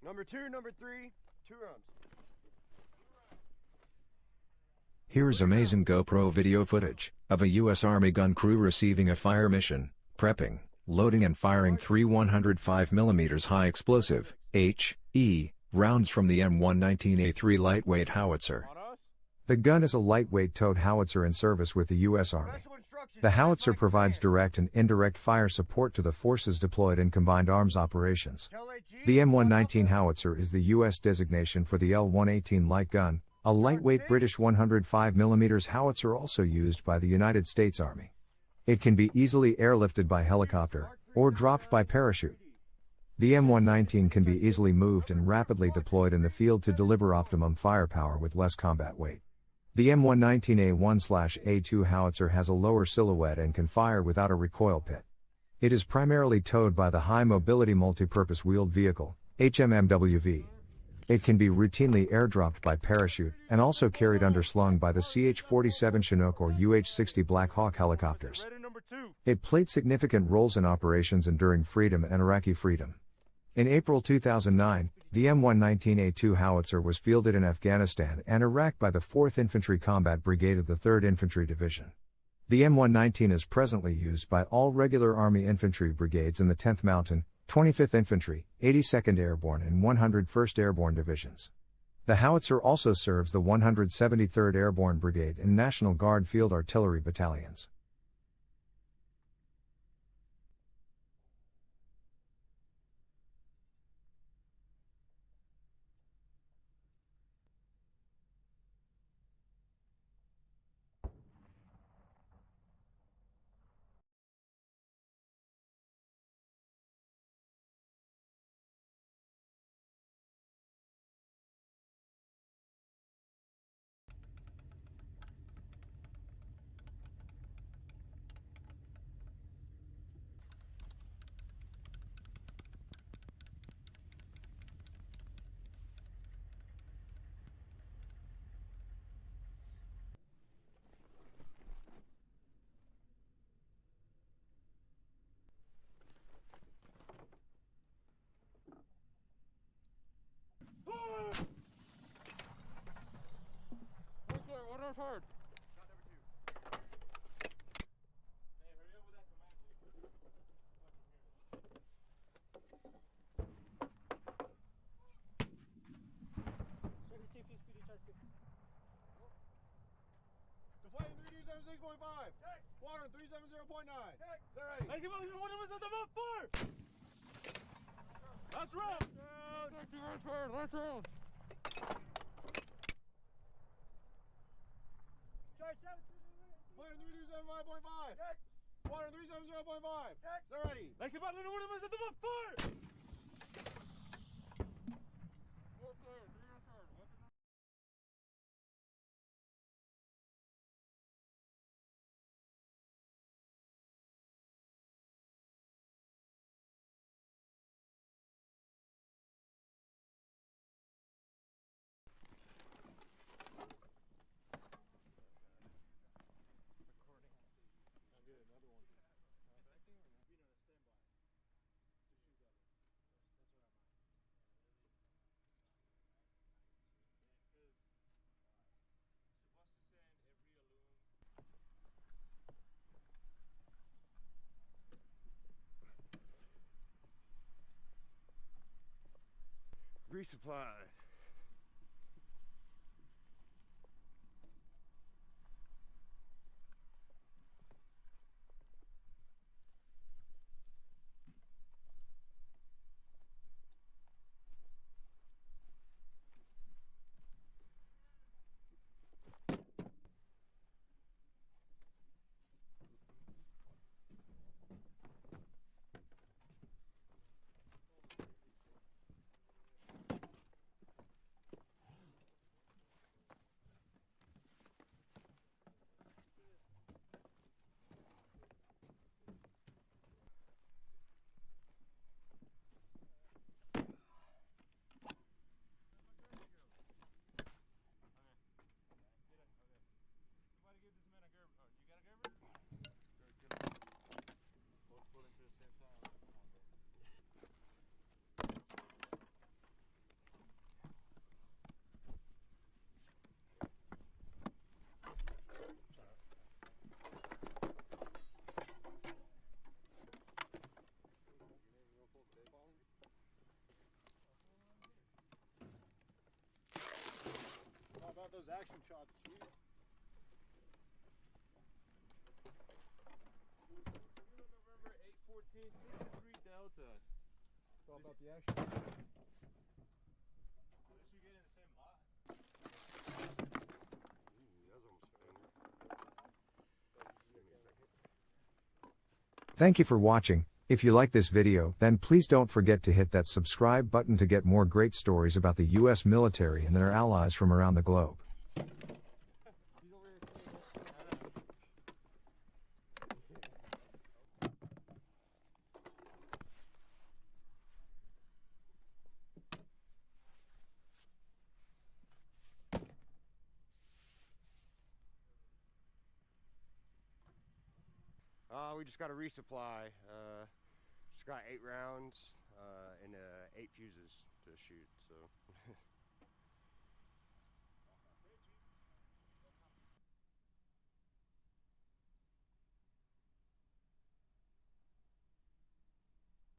Number 2, number 3, 2 rounds. Here's amazing GoPro video footage of a U.S. Army gun crew receiving a fire mission, prepping, loading and firing 3 105mm high explosive, HE, rounds from the M119A3 Lightweight Howitzer. The gun is a lightweight towed howitzer in service with the U.S. Army. The howitzer provides direct and indirect fire support to the forces deployed in combined arms operations. The M119 howitzer is the U.S. designation for the L118 light gun, a lightweight British 105mm howitzer also used by the United States Army. It can be easily airlifted by helicopter, or dropped by parachute. The M119 can be easily moved and rapidly deployed in the field to deliver optimum firepower with less combat weight. The M119A1/A2 howitzer has a lower silhouette and can fire without a recoil pit. It is primarily towed by the High Mobility Multipurpose Wheeled Vehicle, HMMWV. It can be routinely airdropped by parachute, and also carried underslung by the CH-47 Chinook or UH-60 Black Hawk helicopters. It played significant roles in operations enduring freedom and Iraqi freedom. In April 2009, the M119A2 howitzer was fielded in Afghanistan and Iraq by the 4th Infantry Combat Brigade of the 3rd Infantry Division. The M119 is presently used by all regular Army infantry brigades in the 10th Mountain, 25th Infantry, 82nd Airborne and 101st Airborne Divisions. The howitzer also serves the 173rd Airborne Brigade and National Guard Field Artillery battalions. Hard. Deflating 327.6.5. Water 370.9. Stay ready. Hey, come on, what was at the mouth for? Last round. Last round. Water 327.5. Water 370.5. Stay ready. Hey, come on, what was at the mouth for? Resupply. those action shots, Chief. November 814 63 Delta. It's all about the action. At least we get in the same lot. Ooh, that was almost standard. Give me a second. Thank you for watching. If you like this video, then please don't forget to hit that subscribe button to get more great stories about the US military and their allies from around the globe. We just got a resupply. Just got 8 rounds and 8 fuses to shoot. So